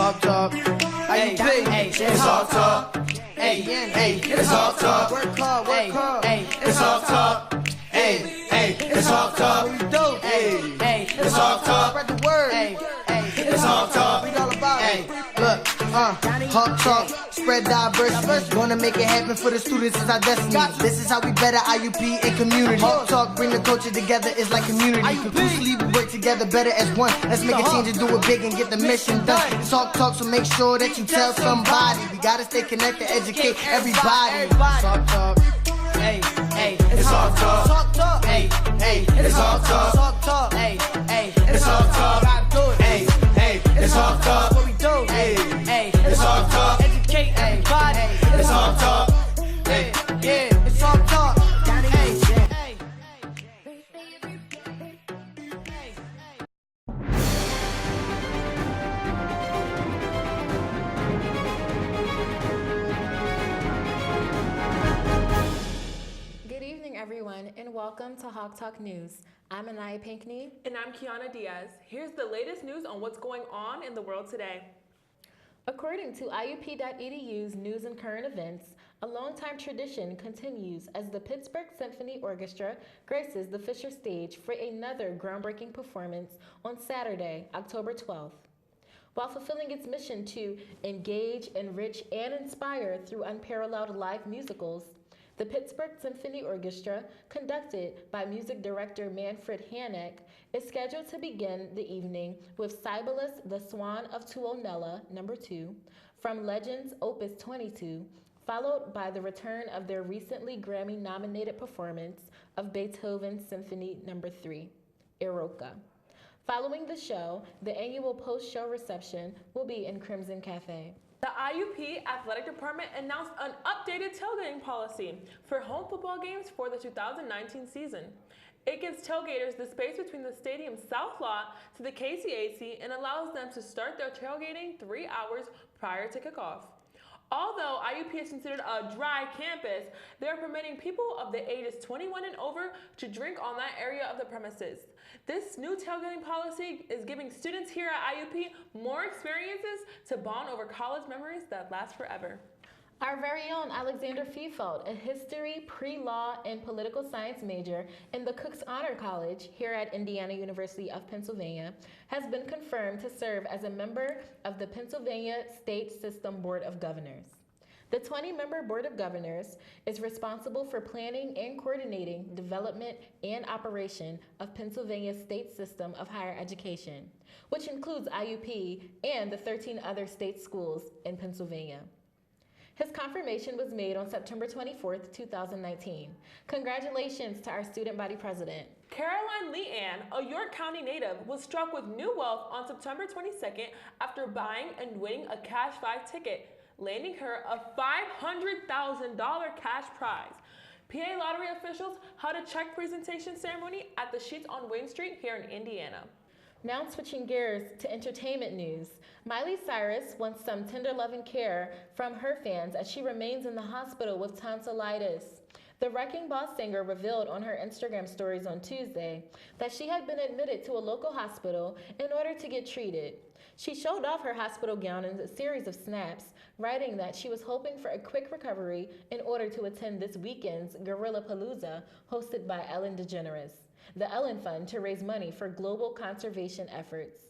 Talk, talk. IUP. Hey, it's all talk. Hey, hey, it's all talk. Work hard, work hard. Hey, it's all talk. Hey, hey, it's all talk. What we do? Hey, it's all talk. Spread the word. Hey, it's all talk. Read all about it. Look, talk, talk. Spread diversity. Gonna make it happen for the students is our destiny. This is how we better IUP and community. Talk, bring the culture together. It's like community. Conclusively, we work together better as one. Let's make a change and do it big and get the mission done. Talk, talk, so make sure that you tell somebody. We gotta stay connected, educate everybody. Talk, talk. Hey, hey, it's all talk. Talk, talk. Hey, hey, it's all talk. Talk, talk. Hey, hey, it's all talk. Hey, hey, it's all talk. What we do? Hey, hey, it's all talk. Educate everybody. It's all talk. Hey, yeah, it's all talk. Hey, hey. Good evening, everyone, and welcome to Hawk Talk News. I'm Anaya Pinkney. And I'm Kiana Diaz. Here's the latest news on what's going on in the world today. According to IUP.edu's news and current events, a longtime tradition continues as the Pittsburgh Symphony Orchestra graces the Fisher stage for another groundbreaking performance on Saturday, October 12th. While fulfilling its mission to engage, enrich, and inspire through unparalleled live musicals, the Pittsburgh Symphony Orchestra, conducted by music director Manfred Hanek, is scheduled to begin the evening with Sibelius, the Swan of Tuonela, No. 2, from Legends Opus 22, followed by the return of their recently Grammy-nominated performance of Beethoven's Symphony No. 3, Eroica. Following the show, the annual post-show reception will be in Crimson Cafe. The IUP Athletic Department announced an updated tailgating policy for home football games for the 2019 season. It gives tailgaters the space between the stadium's south lot to the KCAC and allows them to start their tailgating 3 hours prior to kickoff. Although IUP is considered a dry campus, they are permitting people of the ages 21 and over to drink on that area of the premises. This new tailgating policy is giving students here at IUP more experiences to bond over college memories that last forever. Our very own Alexander Fiefeld, a history, pre-law, and political science major in the Cook's Honor College here at Indiana University of Pennsylvania, has been confirmed to serve as a member of the Pennsylvania State System Board of Governors. The 20-member Board of Governors is responsible for planning and coordinating development and operation of Pennsylvania's state system of higher education, which includes IUP and the 13 other state schools in Pennsylvania. His confirmation was made on September 24th, 2019. Congratulations to our student body president. Caroline Leanne, a York County native, was struck with new wealth on September 22nd after buying and winning a Cash 5 ticket, landing her a $500,000 cash prize. PA lottery officials held a check presentation ceremony at the Sheets on Wayne Street here in Indiana. Now switching gears to entertainment news, Miley Cyrus wants some tender love and care from her fans as she remains in the hospital with tonsillitis. The Wrecking Ball singer revealed on her Instagram stories on Tuesday that she had been admitted to a local hospital in order to get treated. She showed off her hospital gown in a series of snaps, writing that she was hoping for a quick recovery in order to attend this weekend's Gorillapalooza hosted by Ellen DeGeneres, the Ellen Fund, to raise money for global conservation efforts.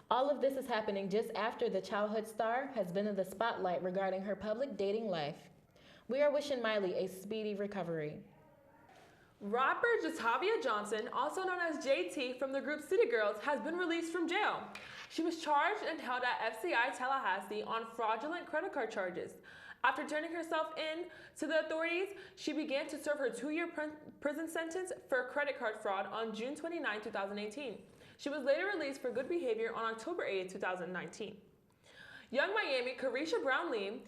All of this is happening just after the childhood star has been in the spotlight regarding her public dating life. We are wishing Miley a speedy recovery. Rapper Jatavia Johnson, also known as JT from the group City Girls, has been released from jail. She was charged and held at FCI Tallahassee on fraudulent credit card charges. After turning herself in to the authorities, she began to serve her 2-year prison sentence for credit card fraud on June 29, 2018. She was later released for good behavior on October 8, 2019. Young Miami Carisha Brown Lee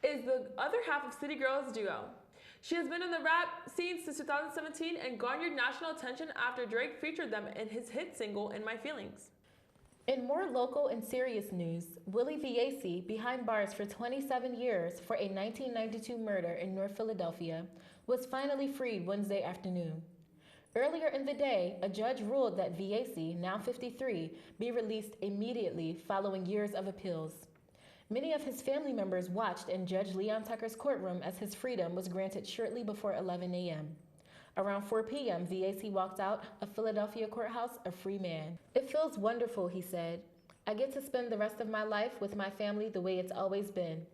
is the other half of City Girls duo. She has been in the rap scene since 2017 and garnered national attention after Drake featured them in his hit single, In My Feelings. In more local and serious news, Willie Viesi, behind bars for 27 years for a 1992 murder in North Philadelphia, was finally freed Wednesday afternoon. Earlier in the day, a judge ruled that VAC, now 53, be released immediately following years of appeals. Many of his family members watched in Judge Leon Tucker's courtroom as his freedom was granted shortly before 11 a.m. Around 4 p.m., VAC walked out of Philadelphia courthouse a free man. "It feels wonderful," he said. "I get to spend the rest of my life with my family the way it's always been.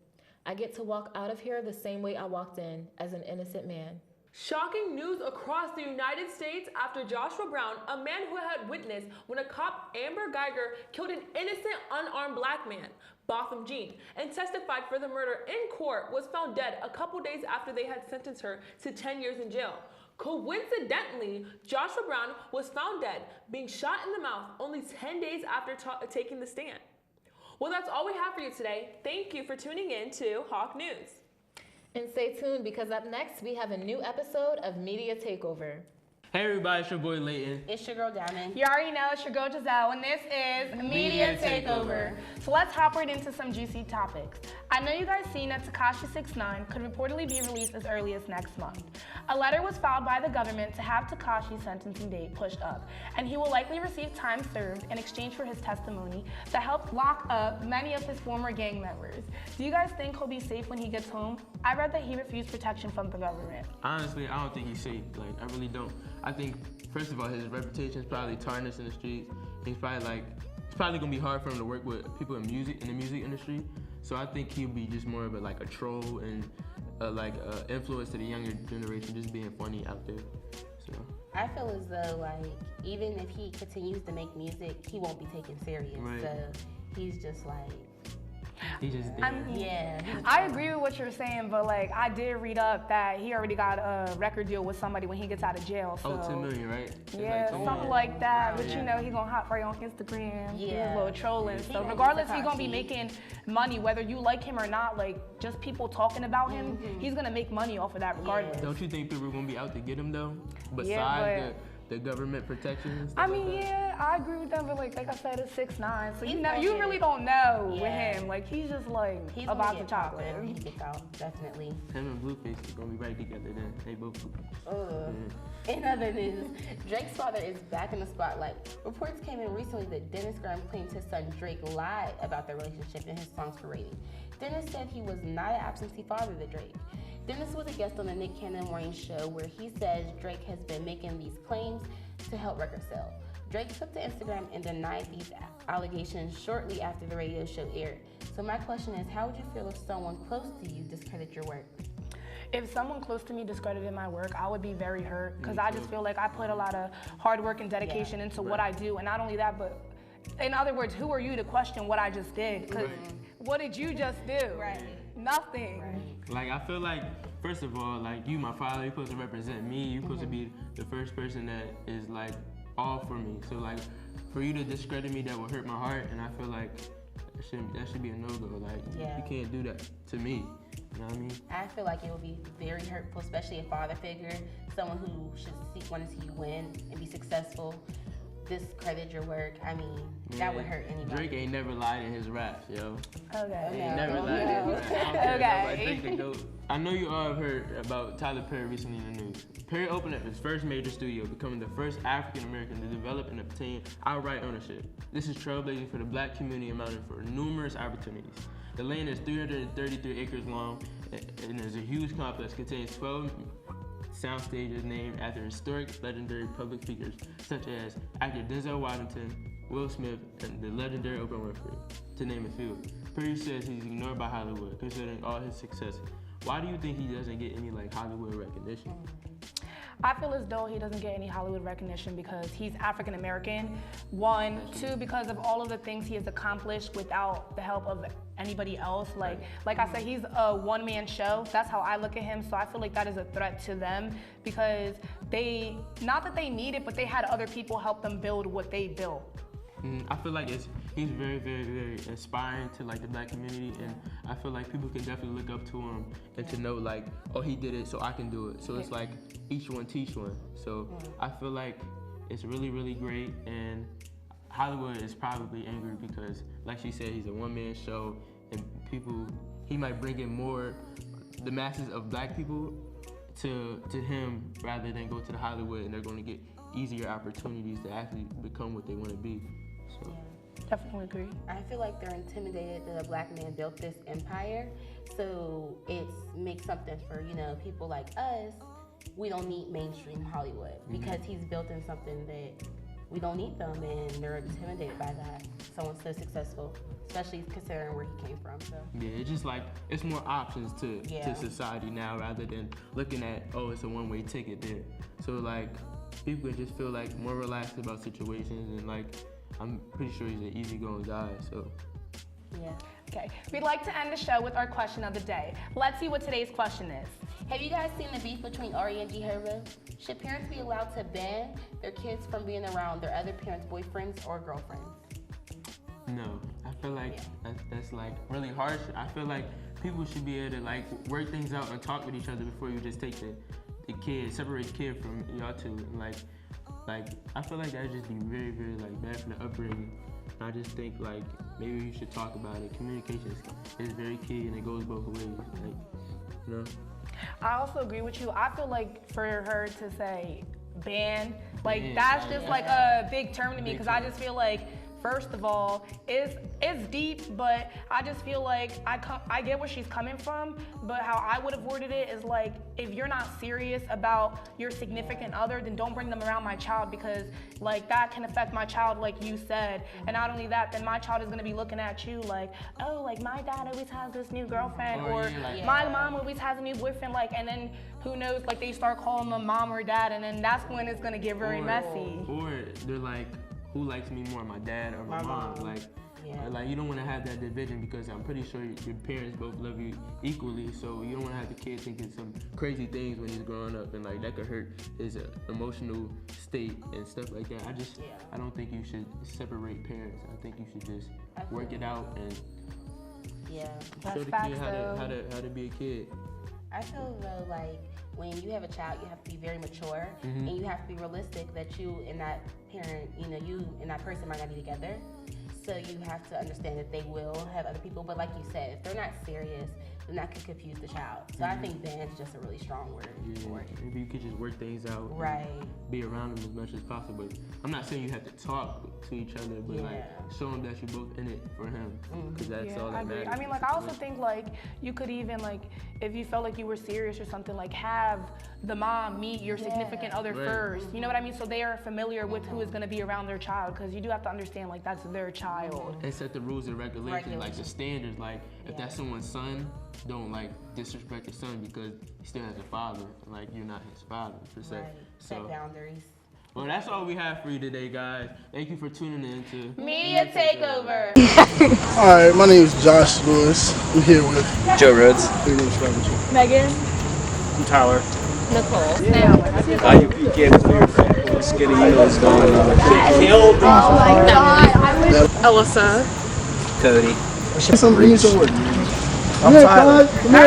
I get to walk out of here the same way I walked in, as an innocent man." Shocking news across the United States after Joshua Brown, a man who had witnessed when a cop, Amber Geiger, killed an innocent unarmed black man, Botham Jean, and testified for the murder in court, was found dead a couple days after they had sentenced her to 10 years in jail. Coincidentally, Joshua Brown was found dead, being shot in the mouth only 10 days after taking the stand. Well, that's all we have for you today. Thank you for tuning in to Hawk News. And stay tuned, because up next we have a new episode of Media Takeover. Hey everybody, it's your boy Layton. It's your girl Diamond. You already know it's your girl Giselle, and this is Media Takeover. So let's hop right into some juicy topics. I know you guys seen that Tekashi 6ix9ine could reportedly be released as early as next month. A letter was filed by the government to have Tekashi's sentencing date pushed up, and he will likely receive time served in exchange for his testimony that helped lock up many of his former gang members. Do you guys think he'll be safe when he gets home? I read that he refused protection from the government. Honestly, I don't think he's safe. I really don't. I think, first of all, his reputation is probably tarnished in the streets. It's probably gonna be hard for him to work with people in the music industry. So I think he'll be just more of a troll and influence to the younger generation, just being funny out there. So I feel as though even if he continues to make music, he won't be taken serious. Right. So he's just he just did. yeah. I agree with what you're saying, but I did read up that he already got a record deal with somebody when he gets out of jail. So 10 million, right? Yeah, something like that. But he gonna hop right on Instagram, do his little trolling. So regardless, he's gonna be making money, whether you like him or not. Just people talking about him, he's gonna make money off of that regardless. Don't you think people are gonna be out to get him though? Besides Yeah, the government protection and stuff I mean, like that? yeah, I agree with them, but like I said, it's 6ix9ine, so you really don't know with him. He's just he's about to chop it. When he gets out, definitely. Him and Blueface are gonna be right together then. They both. In other news, Drake's father is back in the spotlight. Reports came in recently that Dennis Graham claimed his son Drake lied about their relationship in his songs for rating. Dennis said he was not an absentee father to Drake. Dennis was a guest on the Nick Cannon Morning Show, where he says Drake has been making these claims to help record sell. Drake took to Instagram and denied these allegations shortly after the radio show aired. So my question is, how would you feel if someone close to you discredited your work? If someone close to me discredited my work, I would be very hurt, because I just feel like I put a lot of hard work and dedication into what I do. And not only that, but in other words, who are you to question what I just did? Because what did you just do? Right. Nothing. Right. I feel like, first of all, you, my father, you're supposed to represent me. You're supposed to be the first person that is all for me. So for you to discredit me, that will hurt my heart, and I feel like that should be a no-go. You can't do that to me. You know what I mean? I feel like it would be very hurtful, especially a father figure, someone who should want to see you win and be successful, discredit your work. I mean, that would hurt anybody. Drake ain't never lied in his raps, yo. Okay. He ain't never lied in his raps. I don't care about Drake the GOAT. I know you all have heard about Tyler Perry recently in the news. Perry opened up his first major studio, becoming the first African American to develop and obtain outright ownership. This is trailblazing for the black community, amounting for numerous opportunities. The land is 333 acres long, and is a huge complex containing 12 sound stages named after historic, legendary public figures such as actor Denzel Washington, Will Smith, and the legendary Oprah Winfrey, to name a few. Perry says he's ignored by Hollywood, considering all his success. Why do you think he doesn't get any Hollywood recognition? I feel as though he doesn't get any Hollywood recognition because he's African American. 1, 2, because of all of the things he has accomplished without the help of anybody else. Like I said, he's a one-man show. That's how I look at him. So I feel like that is a threat to them, because not that they need it, but they had other people help them build what they built. I feel like he's very, very, very inspiring to the black community, and I feel like people can definitely look up to him and to know oh, he did it, so I can do it. So it's each one teach one. So I feel like it's really, really great, and Hollywood is probably angry because, like she said, he's a one-man show, and he might bring in more, the masses of black people to him rather than go to the Hollywood, and they're going to get easier opportunities to actually become what they want to be. So. Definitely agree. I feel like they're intimidated that a black man built this empire, so it makes something for, you know, people like us. We don't need mainstream Hollywood because he's built in something that we don't need them, and they're intimidated by that. Someone so successful, especially considering where he came from. So yeah, it's just like it's more options to society now rather than looking at, oh, it's a one-way ticket there. So like people can just feel like more relaxed about situations, and like I'm pretty sure he's an easygoing guy. So yeah. Okay, we'd like to end the show with our question of the day. Let's see what today's question is. Have you guys seen the beef between Ari and G Herbo? Should parents be allowed to ban their kids from being around their other parents' boyfriends or girlfriends? No, I feel like that's like really harsh. I feel like people should be able to like work things out and talk with each other before you just take the kid, separate the kid from y'all two. And like I feel like that'd just be very, very like bad for the upbringing. I just think like maybe you should talk about it. Communication is very key, and it goes both ways. Like, you know. I also agree with you. I feel like for her to say ban, like that's just like a big term to me, because I just feel like, first of all, it's deep, but I just feel like I get where she's coming from, but how I would have worded it is like, if you're not serious about your significant other, then don't bring them around my child, because like that can affect my child, like you said. And not only that, then my child is gonna be looking at you like, oh, like my dad always has this new girlfriend, or my mom always has a new boyfriend, like, and then who knows, like they start calling them mom or dad, and then that's when it's gonna get very messy. Or they're like, who likes me more, my dad or my mom? Like you don't want to have that division, because I'm pretty sure your parents both love you equally, so you don't want to have the kid thinking some crazy things when he's growing up, and like that could hurt his emotional state and stuff like that. I don't think you should separate parents. I think you should just work it out and show the kid how to be a kid. I feel though like when you have a child, you have to be very mature, and you have to be realistic that you and that parent, you know, you and that person might not be together. So you have to understand that they will have other people. But like you said, if they're not serious, then that could confuse the child. So I think ban is just a really strong word for it. Maybe you could just work things out. Right. Be around them as much as possible. I'm not saying you have to talk to each other, but like show him that you're both in it for him, because that's all that matters. I mean, like I also think like you could even like, if you felt like you were serious or something, like have the mom meet your significant other first. You know what I mean? So they are familiar with who is going to be around their child, because you do have to understand like that's their child. And set the rules and regulations, like the standards. Like if that's someone's son, don't like disrespect your son because he still has a father. Like you're not his father per se. Right. Set boundaries. Well, that's all we have for you today, guys. Thank you for tuning in to Media Takeover. All right, my name is Josh Lewis. I'm here with Joe Rhodes. Megan. I'm Tyler. Nicole. IUP Tailgating Policy. Getting you know what's going on. Oh my God. Alyssa. Cody. Some work. I'm Tyler.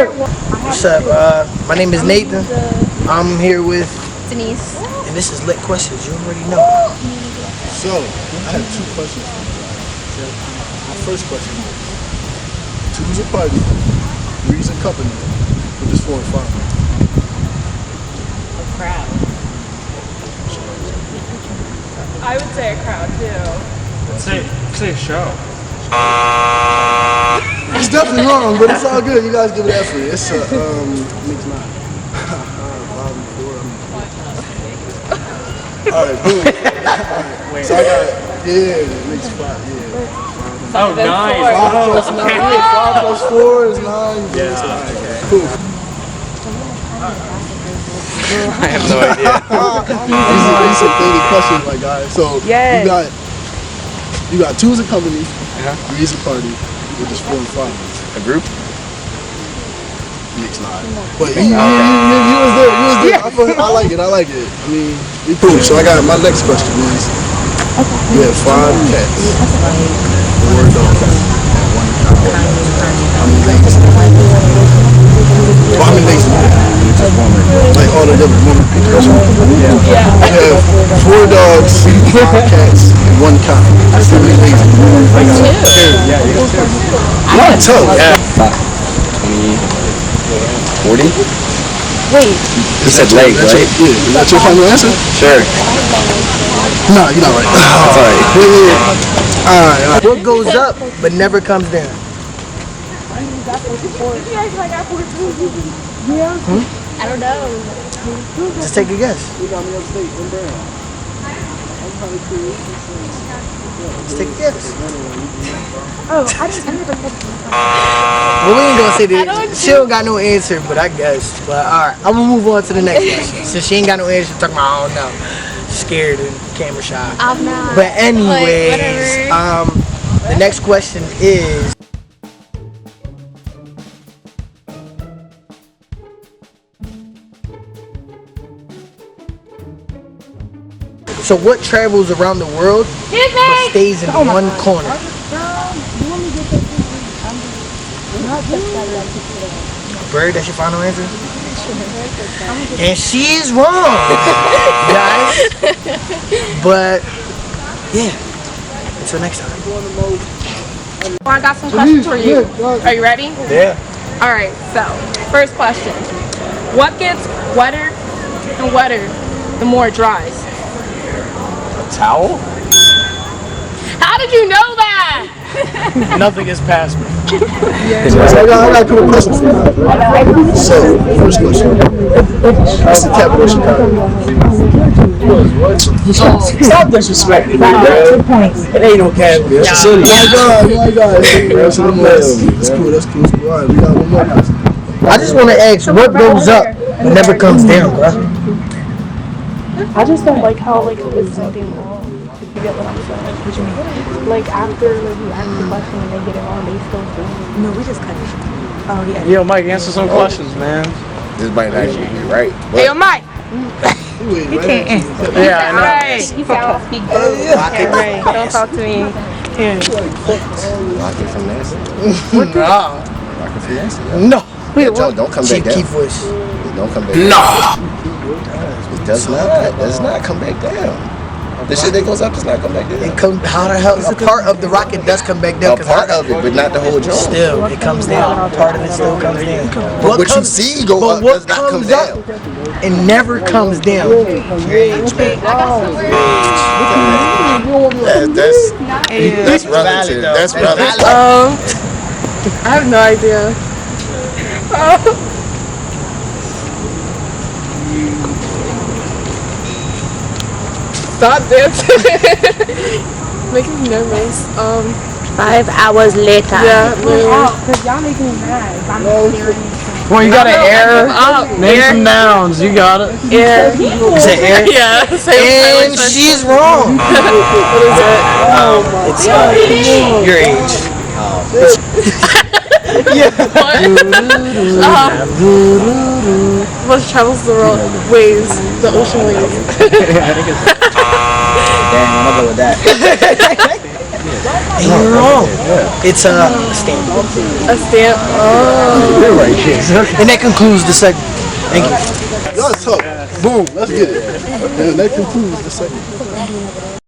What's up? My name is Nathan. I'm here with Denise. And this is Lit Questions. You already know. So, I have two questions. My first question is, choose a party, three's a company, with this 4 and 5. A crowd. I would say a crowd too. Say a show. It's definitely wrong, but it's all good. You guys give it effort. It's mixed nine. All right, boom. Alright, so I got, mixed 5, Oh, 9. 5 plus 4 is 9. Yeah, Cool. I have no idea. These are 30 questions, my guy. So you got 2 as a company, 3 as a party, with just 4 and 5. A group? Mixed 9. But you was there. I like it. I mean, we cool. So I got my next question is, you have 5 cats, 4 dogs, and 1 cow. How many legs? Well, how many legs do you have? Like all of them, You have 4 dogs, 5 cats, and 1 cow. How many legs do you have? 2. Yeah, you got 2. Yeah. 20, 40? Wait. You said leg, right? Yeah. Is that your final answer? Sure. No, you're not right. That's all right. All right. What goes up but never comes down? I don't know. Just take a guess. Just take a guess. Oh, I never said. Well, we ain't gonna say that. She don't got no answer, but I guess. But all right, I'm gonna move on to the next question. Since she ain't got no answer, talking about I don't know, scared and camera shy. I'm not. But anyways, the next question is. So what travels around the world but stays in one corner? Bird, that's your final answer? And she is wrong, guys. But yeah, until next time. I got some questions for you. Are you ready? Yeah. All right. So, first question: what gets wetter and wetter the more it dries? Towel? How did you know that? Nothing gets past me. So I got a couple questions for you. So, first question. What's the capital of Chicago? Stop disrespecting me, bro. It ain't no capital. It's a city. My God. It's cool. That's cool. All right, we got one more question. I just want to ask, what goes up but never comes down, bro? I just don't like how it's something wrong. You get what I'm saying? What you mean? Like after you ask the question and they get it wrong, they still do it. No, we just cut it. Oh yeah. Yo, Mike, answer some questions, man. This might actually be right. Hey, yo, Mike. He can't answer. Yeah, I know. Right. You sound speak good. Right. Don't talk to me. Rocket from Nancy. Nah. Rocket from Nancy. No. Wait, don't come back down. Cheap voice. Don't come back down. No. It does not come back down. The shit that goes up does not come back down. It comes. How the hell? A part of the rocket does come back down. A part of it, but not the whole joint. Still, it comes down. Part of it still comes down. But what you see go up does not come down. It never comes down. That's relative. That's relative. I have no idea. Stop dancing. Making me nervous. 5 hours later. Yeah, because y'all making me mad. I'm serious. Come on, you got an air. Name some nouns. You got it. Air. Is it air? Yeah. And she's wrong. What is it? It's your age. What travels the world? Waves. The ocean waves. Damn, I'm gonna go with that. And you're wrong. It's a stamp. A stamp. Oh. You're right, And that concludes the segment. Thank you. Y'all talk. Boom. Let's get it. And that concludes the segment.